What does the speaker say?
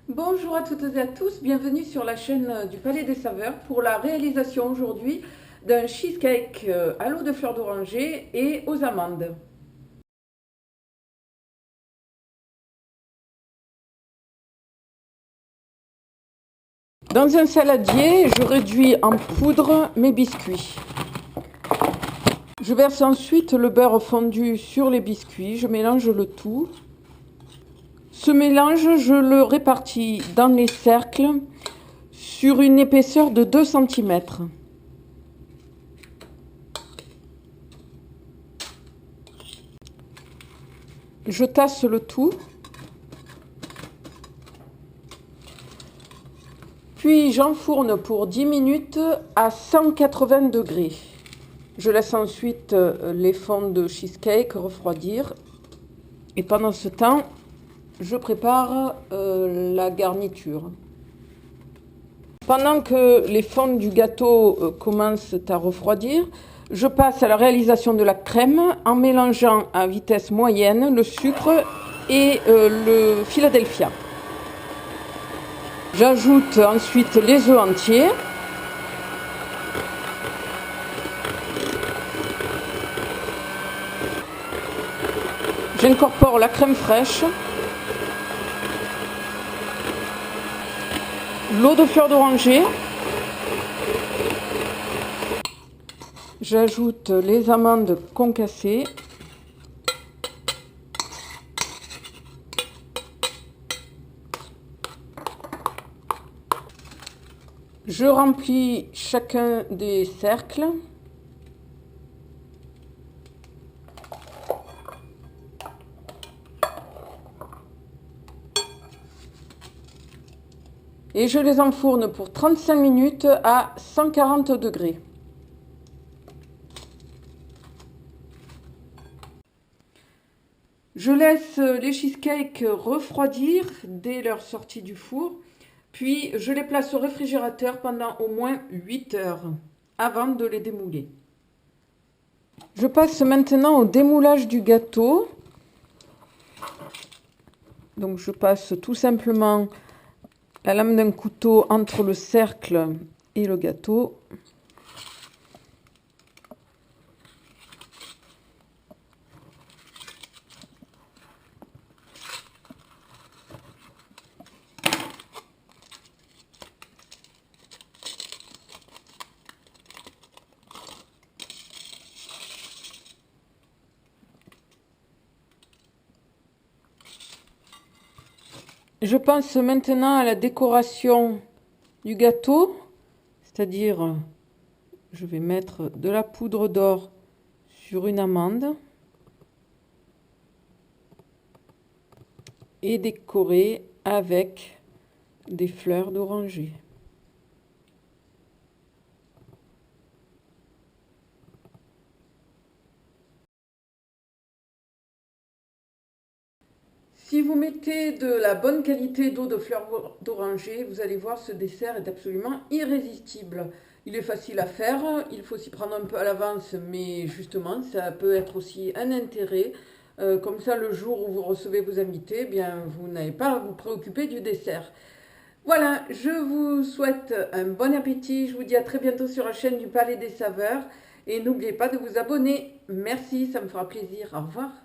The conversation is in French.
Bonjour à toutes et à tous, bienvenue sur la chaîne du Palais des Saveurs pour la réalisation aujourd'hui d'un cheesecake à l'eau de fleurs d'oranger et aux amandes. Dans un saladier, je réduis en poudre mes biscuits. Je verse ensuite le beurre fondu sur les biscuits, je mélange le tout. Ce mélange, je le répartis dans les cercles sur une épaisseur de 2 cm. Je tasse le tout. Puis j'enfourne pour 10 minutes à 180 degrés. Je laisse ensuite les fonds de cheesecake refroidir. Et pendant ce temps, je prépare la garniture. Pendant que les fonds du gâteau commencent à refroidir, je passe à la réalisation de la crème en mélangeant à vitesse moyenne le sucre et le Philadelphia. J'ajoute ensuite les œufs entiers. J'incorpore la crème fraîche, l'eau de fleurs d'oranger. J'ajoute les amandes concassées. Je remplis chacun des cercles. Et je les enfourne pour 35 minutes à 140 degrés. Je laisse les cheesecakes refroidir dès leur sortie du four. Puis je les place au réfrigérateur pendant au moins 8 heures avant de les démouler. Je passe maintenant au démoulage du gâteau. Donc je passe tout simplement la lame d'un couteau entre le cercle et le gâteau. Je pense maintenant à la décoration du gâteau, c'est-à-dire je vais mettre de la poudre d'or sur une amande et décorer avec des fleurs d'oranger. Si vous mettez de la bonne qualité d'eau de fleurs d'oranger, vous allez voir, ce dessert est absolument irrésistible. Il est facile à faire, il faut s'y prendre un peu à l'avance, mais justement, ça peut être aussi un intérêt. Comme ça, le jour où vous recevez vos invités, eh bien, vous n'avez pas à vous préoccuper du dessert. Voilà, je vous souhaite un bon appétit. Je vous dis à très bientôt sur la chaîne du Palais des Saveurs. Et n'oubliez pas de vous abonner. Merci, ça me fera plaisir. Au revoir.